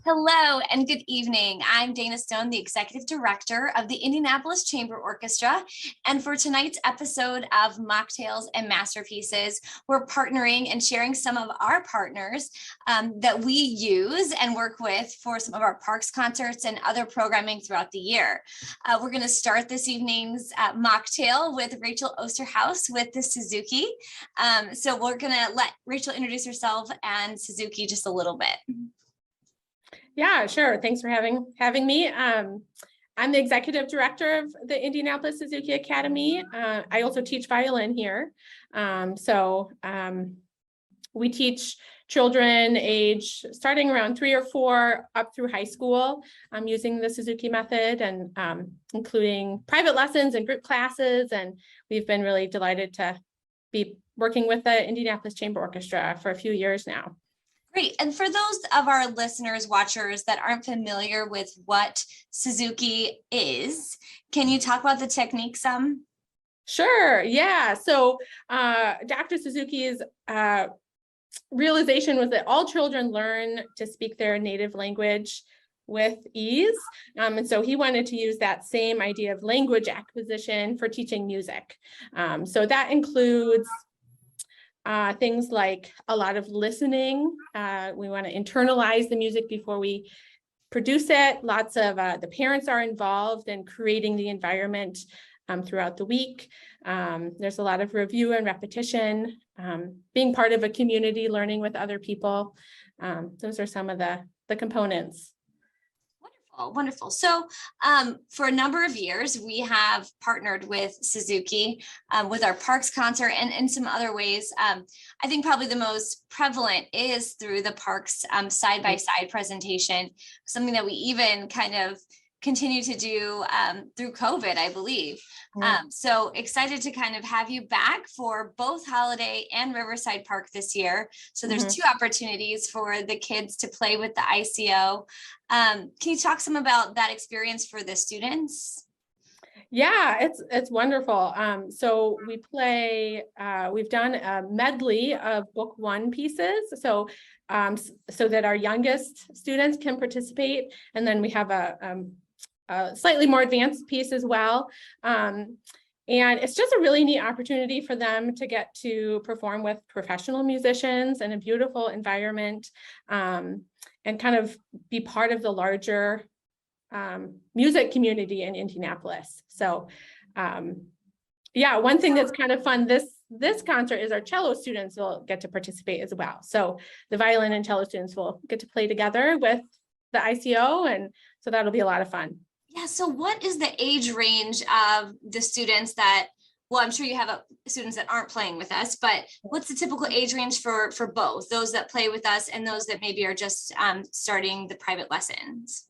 Hello and good evening. I'm Dana Stone, the Executive Director of the Indianapolis Chamber Orchestra. And for tonight's episode of Mocktails and Masterpieces, we're partnering and sharing some of our partners that we use and work with for some of our parks concerts and other programming throughout the year. We're going to start this evening's mocktail with Rachel Osterhouse with the Suzuki. So we're going to let Rachel introduce herself and Suzuki just a little bit. Yeah, sure. Thanks for having me. I'm the executive director of the Indianapolis Suzuki Academy. I also teach violin here. We teach children age starting around 3 or 4 up through high school using the Suzuki method and including private lessons and group classes. And we've been really delighted to be working with the Indianapolis Chamber Orchestra for a few years now. Great. And for those of our listeners, watchers that aren't familiar with what Suzuki is, can you talk about the technique some? Sure. Yeah. So Dr. Suzuki's realization was that all children learn to speak their native language with ease. And so he wanted to use that same idea of language acquisition for teaching music. So that includes things like a lot of listening. We want to internalize the music before we produce it. Lots of the parents are involved in creating the environment throughout the week. There's a lot of review and repetition, being part of a community, learning with other people. Those are some of the components. Wonderful. So for a number of years, we have partnered with Suzuki with our parks concert and in some other ways. I think probably the most prevalent is through the parks side-by-side presentation, something that we even kind of continue to do through COVID, I believe. So excited to kind of have you back for both Holiday and Riverside Park this year. So there's 2 opportunities for the kids to play with the ICO. Can you talk some about that experience for the students? Yeah, it's wonderful. So we play, we've done a medley of book 1 pieces. So that our youngest students can participate. And then we have a slightly more advanced piece as well. And it's just a really neat opportunity for them to get to perform with professional musicians in a beautiful environment and kind of be part of the larger music community in Indianapolis. So yeah, one thing that's kind of fun this concert is our cello students will get to participate as well. So the violin and cello students will get to play together with the ICO, and so that'll be a lot of fun. Yeah, so what is the age range of the students that, well, I'm sure you have students that aren't playing with us, but what's the typical age range for both, those that play with us and those that maybe are just starting the private lessons?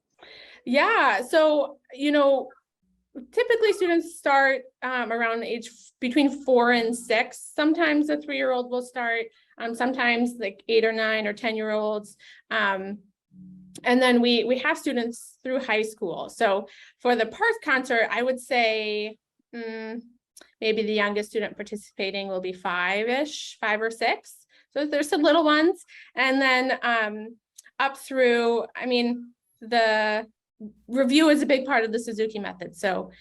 Yeah, so, typically students start around age between 4 and 6. Sometimes a 3-year-old will start, sometimes like 8 or 9 or 10-year-olds. And then we have students through high school. So for the parks concert, I would say maybe the youngest student participating will be 5-ish, 5 or 6. So there's some little ones. And then up through, the review is a big part of the Suzuki method. So,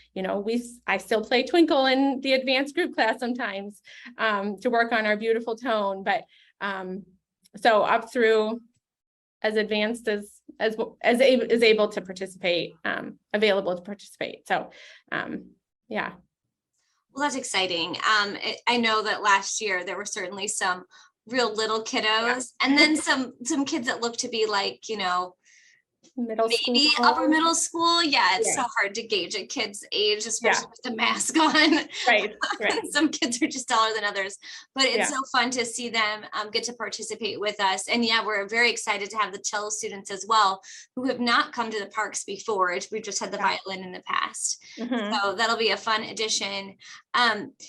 I still play Twinkle in the advanced group class sometimes to work on our beautiful tone. But so up through as advanced as is able to participate, available to participate. So, yeah. Well, that's exciting. I know that last year there were certainly some real little kiddos, and then some kids that look to be like, maybe upper middle school. Yeah, it's so hard to gauge a kid's age, especially with the mask on. Right. Some kids are just taller than others, but it's so fun to see them get to participate with us. And yeah, we're very excited to have the cello students as well, who have not come to the parks before. We've just had the violin in the past. So that'll be a fun addition.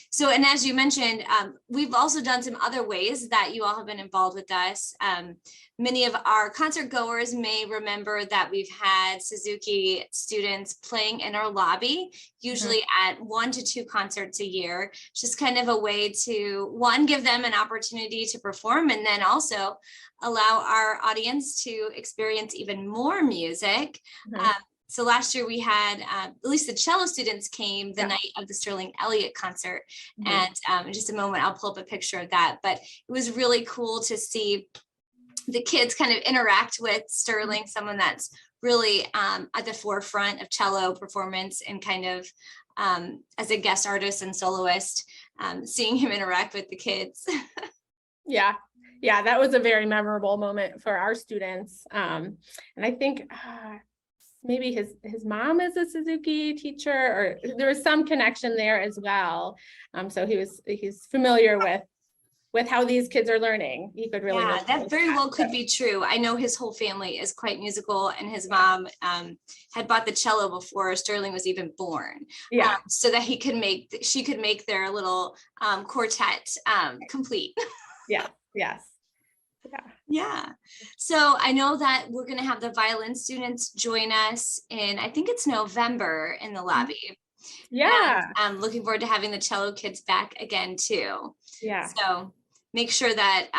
So, and as you mentioned, we've also done some other ways that you all have been involved with us. Many of our concert goers may remember that we've had Suzuki students playing in our lobby, usually at 1 to 2 concerts a year, just kind of a way to, one, give them an opportunity to perform, and then also allow our audience to experience even more music. So last year we had, at least the cello students came the night of the Sterling Elliott concert. And in just a moment, I'll pull up a picture of that. But it was really cool to see the kids kind of interact with Sterling, someone that's really at the forefront of cello performance and kind of as a guest artist and soloist, seeing him interact with the kids. Yeah, that was a very memorable moment for our students. And I think maybe his mom is a Suzuki teacher, or there was some connection there as well. So he's familiar with how these kids are learning. He could really, that very well could be true. I know his whole family is quite musical, and his mom had bought the cello before Sterling was even born. So that she could make their little quartet complete. Yeah. So I know that we're going to have the violin students join us in, I think it's November, in the lobby. And I'm looking forward to having the cello kids back again too. So make sure that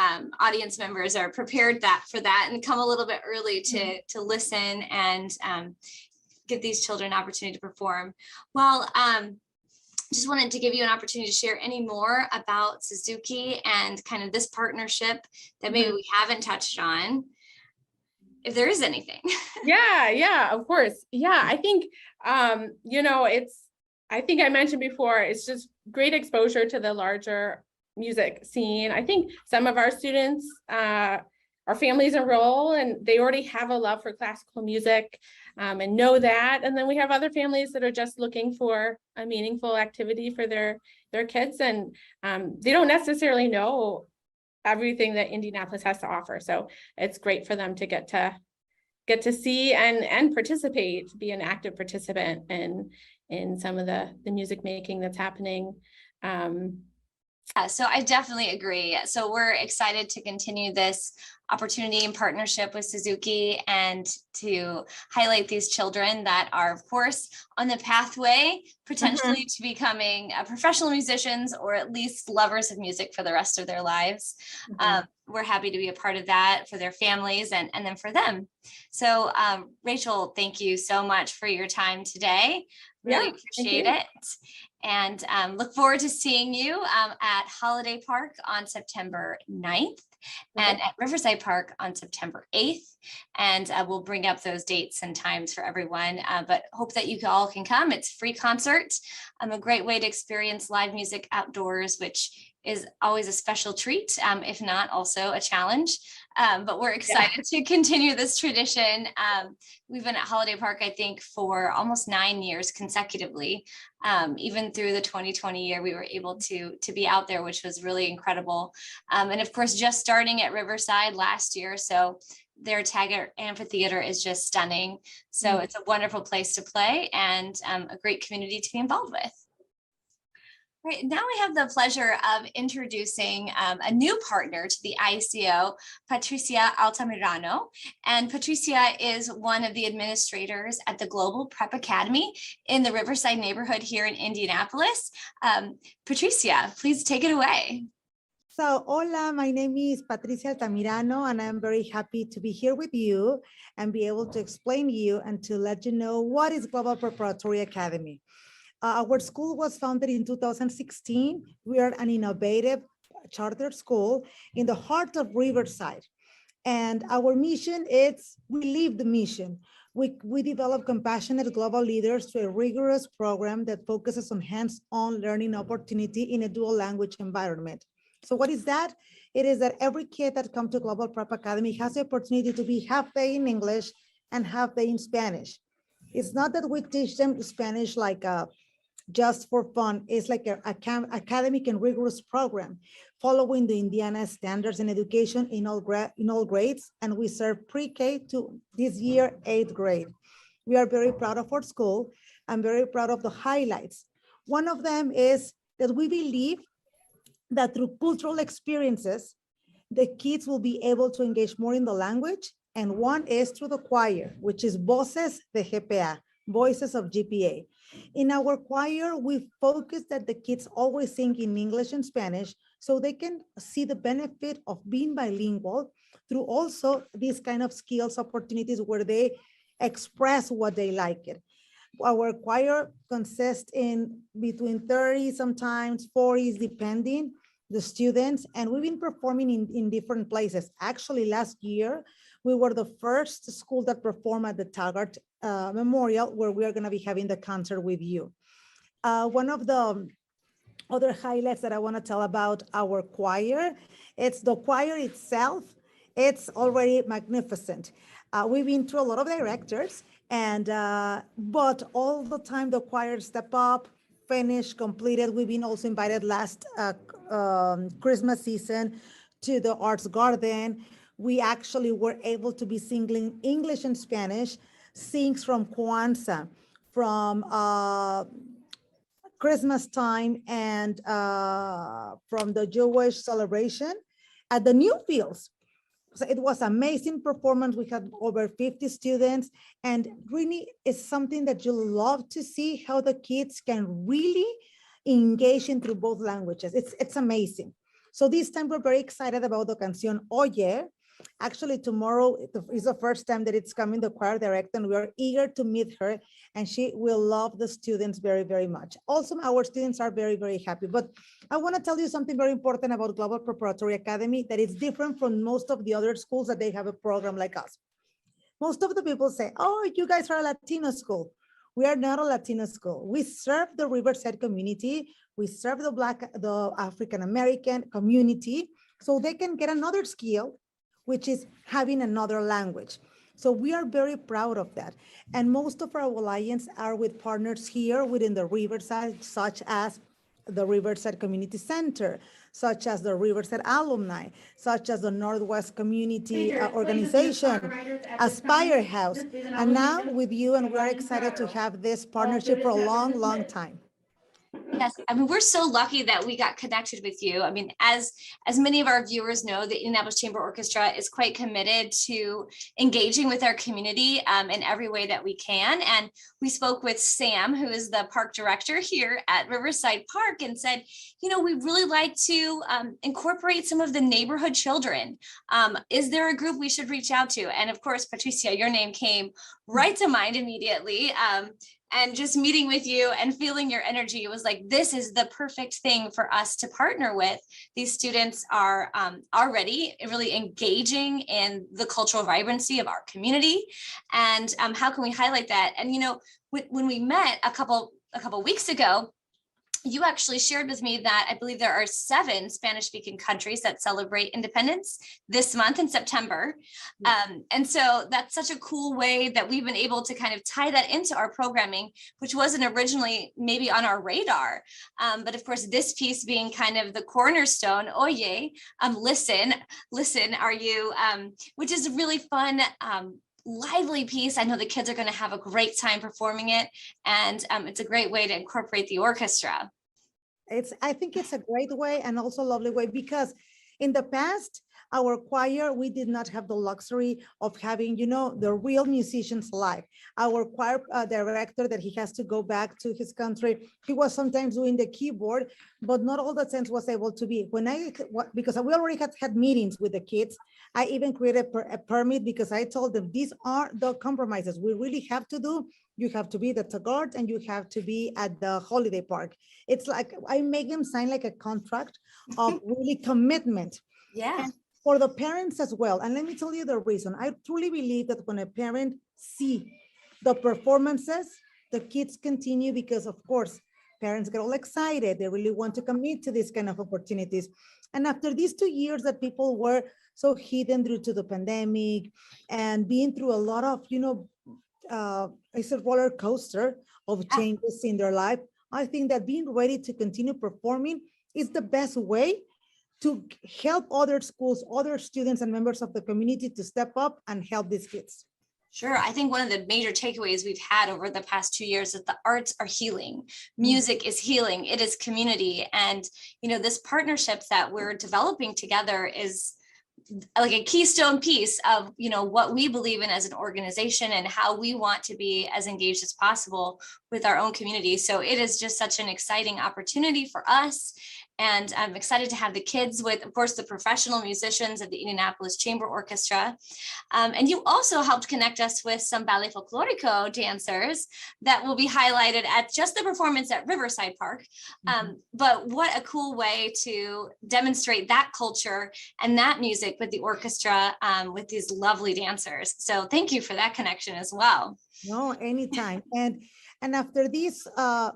audience members are prepared for that and come a little bit early to listen and give these children an opportunity to perform. Well, just wanted to give you an opportunity to share any more about Suzuki and kind of this partnership that maybe we haven't touched on, if there is anything. Of course. I think, I think I mentioned before, it's just great exposure to the larger music scene. I think some of our students, our families enroll and they already have a love for classical music and know that. And then we have other families that are just looking for a meaningful activity for their kids, and they don't necessarily know everything that Indianapolis has to offer. So it's great for them to get to see and participate, be an active participant in some of the music making that's happening. So I definitely agree. So we're excited to continue this opportunity and partnership with Suzuki and to highlight these children that are, of course, on the pathway potentially to becoming professional musicians, or at least lovers of music for the rest of their lives. We're happy to be a part of that for their families and then for them. So Rachel, thank you so much for your time today. Really appreciate it. And look forward to seeing you at Holiday Park on September 9th and at Riverside Park on September 8th. And we'll bring up those dates and times for everyone, but hope that you all can come. It's a free concert, a great way to experience live music outdoors, which is always a special treat, if not also a challenge. But we're excited to continue this tradition. We've been at Holiday Park, I think, for almost 9 years consecutively. Even through the 2020 year, we were able to be out there, which was really incredible. And of course, just starting at Riverside last year. So their Taggart Amphitheatre is just stunning. So it's a wonderful place to play and a great community to be involved with. Right, now we have the pleasure of introducing a new partner to the ICO, Patricia Altamirano. And Patricia is one of the administrators at the Global Prep Academy in the Riverside neighborhood here in Indianapolis. Patricia, please take it away. So, hola, my name is Patricia Altamirano, and I'm very happy to be here with you and be able to explain to you and to let you know what is Global Preparatory Academy. Our school was founded in 2016. We are an innovative charter school in the heart of Riverside. And our mission is, we live the mission. We develop compassionate global leaders through a rigorous program that focuses on hands-on learning opportunity in a dual language environment. So what is that? It is that every kid that comes to Global Prep Academy has the opportunity to be half day in English and half day in Spanish. It's not that we teach them Spanish like just for fun. It's like an academic and rigorous program following the Indiana standards in education in all grades, and we serve pre-K to this year 8th grade. We are very proud of our school. I'm very proud of the highlights. One of them is that we believe that through cultural experiences, the kids will be able to engage more in the language. And one is through the choir, which is Voces de GPA, Voices of GPA. In our choir, we focus that the kids always sing in English and Spanish so they can see the benefit of being bilingual through also these kind of skills opportunities where they express what they like it. Our choir consists in between 30, sometimes 40s, depending the students, and we've been performing in different places. Actually, last year, we were the first school that performed at the Taggart Memorial, where we are gonna be having the concert with you. One of the other highlights that I wanna tell about our choir, it's the choir itself, it's already magnificent. We've been through a lot of directors, and but all the time the choir step up, finish, completed. We've been also invited last Christmas season to the Arts Garden. We actually were able to be singing English and Spanish, sings from Kwanzaa, from Christmas time, and from the Jewish celebration at the new fields. So it was amazing performance. We had over 50 students, and really it's something that you love to see how the kids can really engage in through both languages. It's amazing. So this time we're very excited about the canción Oye. Actually, tomorrow is the first time that it's coming, the choir director, and we are eager to meet her, and she will love the students very, very much. Also, our students are very, very happy. But I want to tell you something very important about Global Preparatory Academy that is different from most of the other schools that they have a program like us. Most of the people say, oh, you guys are a Latino school. We are not a Latino school. We serve the Riverside community. We serve the African-American community, so they can get another skill, which is having another language. So we are very proud of that. And most of our alliance are with partners here within the Riverside, such as the Riverside Community Center, such as the Riverside Alumni, such as the Northwest Community Organization, Aspire House, and now with you, and we're excited to have this partnership for a long, long time. Yes, I mean, we're so lucky that we got connected with you. I mean, as many of our viewers know, the Indianapolis Chamber Orchestra is quite committed to engaging with our community in every way that we can. And we spoke with Sam, who is the park director here at Riverside Park, and said, you know, we'd really like to incorporate some of the neighborhood children. Is there a group we should reach out to? And of course, Patricia, your name came right to mind immediately. And just meeting with you and feeling your energy, it was like, this is the perfect thing for us to partner with. These students are already really engaging in the cultural vibrancy of our community. And how can we highlight that? And, you know, when we met a couple weeks ago, you actually shared with me that I believe there are 7 Spanish-speaking countries that celebrate independence this month in September. And so that's such a cool way that we've been able to kind of tie that into our programming, which wasn't originally maybe on our radar. But of course, this piece being kind of the cornerstone, Oye, listen, are you, which is a really fun, lively piece. I know the kids are going to have a great time performing it, and it's a great way to incorporate the orchestra. I think it's a great way and also a lovely way, because in the past, our choir, we did not have the luxury of having, you know, the real musicians live. Our choir director, that he has to go back to his country, he was sometimes doing the keyboard, but not all the times was able to be. Because we already had meetings with the kids, I even created a permit, because I told them, these are the compromises we really have to do. You have to be the Taggart and you have to be at the Holiday Park. It's like, I make them sign like a contract of really commitment. Yeah. And for the parents as well. And let me tell you the reason. I truly believe that when a parent see the performances, the kids continue, because of course, parents get all excited. They really want to commit to these kind of opportunities. And after these 2 years that people were so hidden due to the pandemic and being through a lot of, you know, it's a roller coaster of changes in their life, I think that being ready to continue performing is the best way to help other schools, other students and members of the community to step up and help these kids. Sure. I think one of the major takeaways we've had over the past 2 years is the arts are healing. Music is healing. It is community. And, this partnerships that we're developing together is like a keystone piece of, what we believe in as an organization and how we want to be as engaged as possible with our own community. So it is just such an exciting opportunity for us. And I'm excited to have the kids with, of course, the professional musicians of the Indianapolis Chamber Orchestra. And you also helped connect us with some Ballet Folklórico dancers that will be highlighted at just the performance at Riverside Park. But what a cool way to demonstrate that culture and that music with the orchestra with these lovely dancers. So thank you for that connection as well. No, anytime. And after this,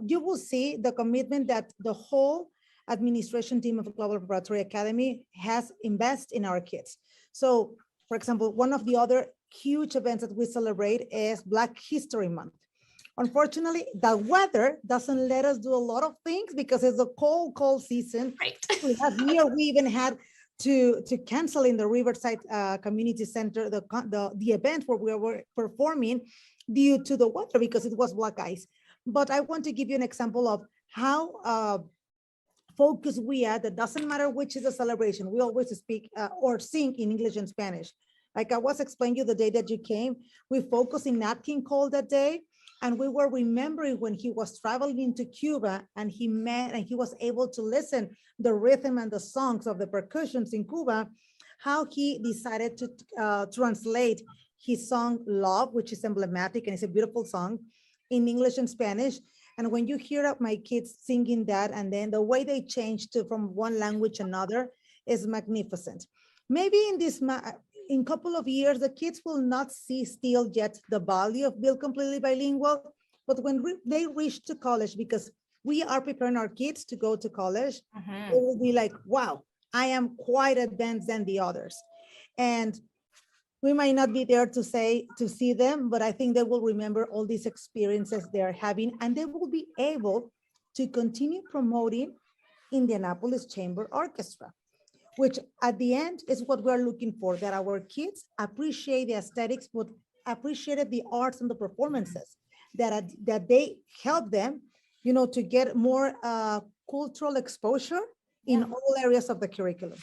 you will see the commitment that the whole administration team of Global Preparatory Academy has invested in our kids. So, for example, one of the other huge events that we celebrate is Black History Month. Unfortunately, the weather doesn't let us do a lot of things because it's a cold season. Right. Last year, we even had to cancel in the Riverside Community Center the event where we were performing due to the weather because it was black ice. But I want to give you an example of how focus we are, that doesn't matter which is a celebration. We always speak or sing in English and Spanish. Like I was explaining you the day that you came, we focused in Nat King Cole that day. And we were remembering when he was traveling into Cuba and he was able to listen the rhythm and the songs of the percussions in Cuba, how he decided to translate his song Love, which is emblematic and it's a beautiful song, in English and Spanish. And when you hear my kids singing that, and then the way they change from one language to another is magnificent. Maybe in a couple of years, the kids will not see still yet the value of being completely bilingual, but when they reach to college, because we are preparing our kids to go to college, they will be like, wow, I am quite advanced than the others. And we might not be there to see them, but I think they will remember all these experiences they're having, and they will be able to continue promoting Indianapolis Chamber Orchestra, which at the end is what we're looking for, that our kids appreciate the aesthetics, but appreciated the arts and the performances, that they help them, to get more cultural exposure in all areas of the curriculum.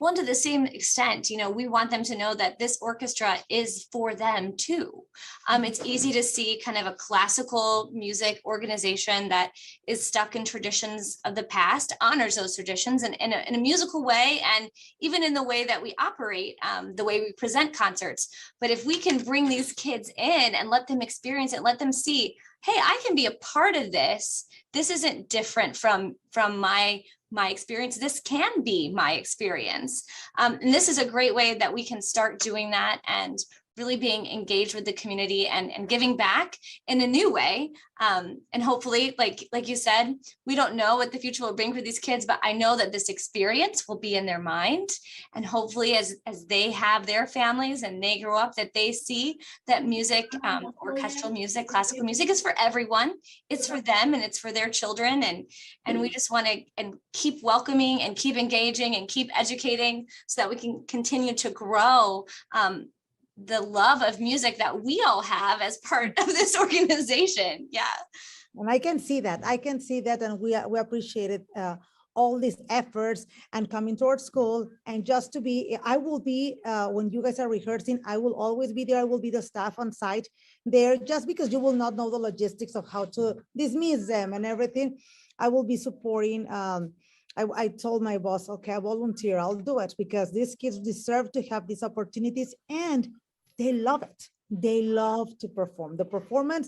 Well, to the same extent, we want them to know that this orchestra is for them too. It's easy to see kind of a classical music organization that is stuck in traditions of the past, honors those traditions in a musical way, and even in the way that we operate, the way we present concerts. But if we can bring these kids in and let them experience it, let them see, hey, I can be a part of this. This isn't different from my experience. This can be my experience. And this is a great way that we can start doing that and really being engaged with the community and giving back in a new way. And hopefully, like you said, we don't know what the future will bring for these kids, but I know that this experience will be in their mind. And hopefully as they have their families and they grow up, that they see that music, orchestral music, classical music is for everyone. It's for them and it's for their children. And we just want to keep welcoming and keep engaging and keep educating so that we can continue to grow the love of music that we all have as part of this organization. Yeah. And I can see that. And we appreciate it, all these efforts and coming to our school. And just to be, I will be, when you guys are rehearsing, I will always be there. I will be the staff on site there, just because you will not know the logistics of how to dismiss them and everything. I will be supporting. I told my boss, okay, I volunteer, I'll do it, because these kids deserve to have these opportunities and they love it. They love to perform. The performance,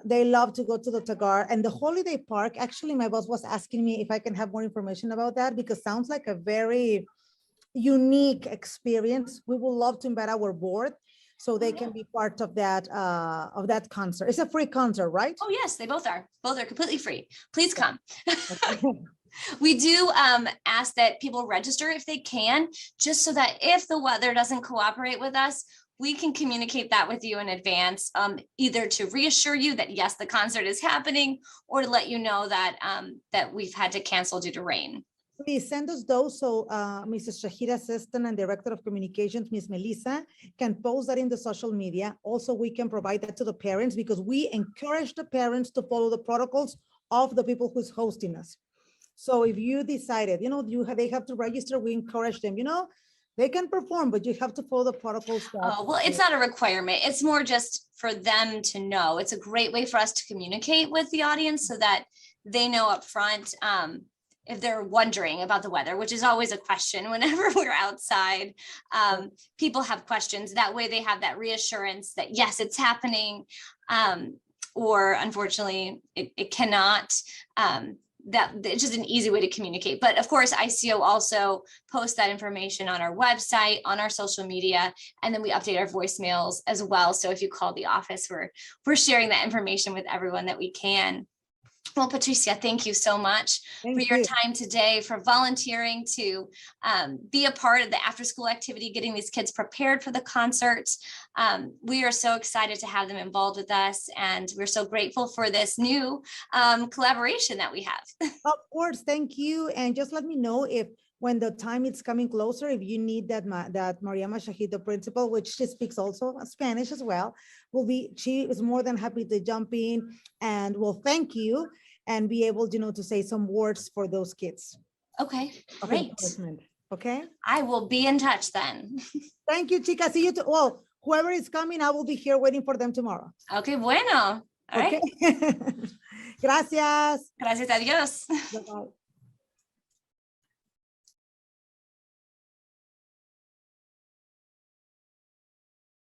they love to go to the Taggart and the Holiday Park. Actually, my boss was asking me if I can have more information about that, because it sounds like a very unique experience. We would love to invite our board so they can be part of that concert. It's a free concert, right? Oh, yes, they both are. Both are completely free. Please come. We do ask that people register if they can, just so that if the weather doesn't cooperate with us, we can communicate that with you in advance, either to reassure you that, yes, the concert is happening, or to let you know that that we've had to cancel due to rain. Please send us those so Mrs. Shahida, Assistant and Director of Communications, Ms. Melissa, can post that in the social media. Also, we can provide that to the parents because we encourage the parents to follow the protocols of the people who's hosting us. So if you decided, they have to register, we encourage them, they can perform, but you have to follow the protocols. Oh, well, it's not a requirement. It's more just for them to know. It's a great way for us to communicate with the audience so that they know up front if they're wondering about the weather, which is always a question whenever we're outside. People have questions. That way they have that reassurance that, yes, it's happening. Or unfortunately, it cannot. That it's just an easy way to communicate. But of course, ICO also posts that information on our website, on our social media, and then we update our voicemails as well. So if you call the office, we're sharing that information with everyone that we can. Well, Patricia, thank you so much for your time today, for volunteering to be a part of the after-school activity, getting these kids prepared for the concerts. We are so excited to have them involved with us, and we're so grateful for this new collaboration that we have. Of course, thank you. And just let me know if when the time is coming closer, if you need that Mariama Shahid, the principal, which she speaks also Spanish as well, she is more than happy to jump in and will thank you and be able, to say some words for those kids. Okay, great. Okay. I will be in touch then. Thank you, chica. See you. Well, whoever is coming, I will be here waiting for them tomorrow. Okay, bueno. All right. Gracias. Gracias a Dios. Bye-bye.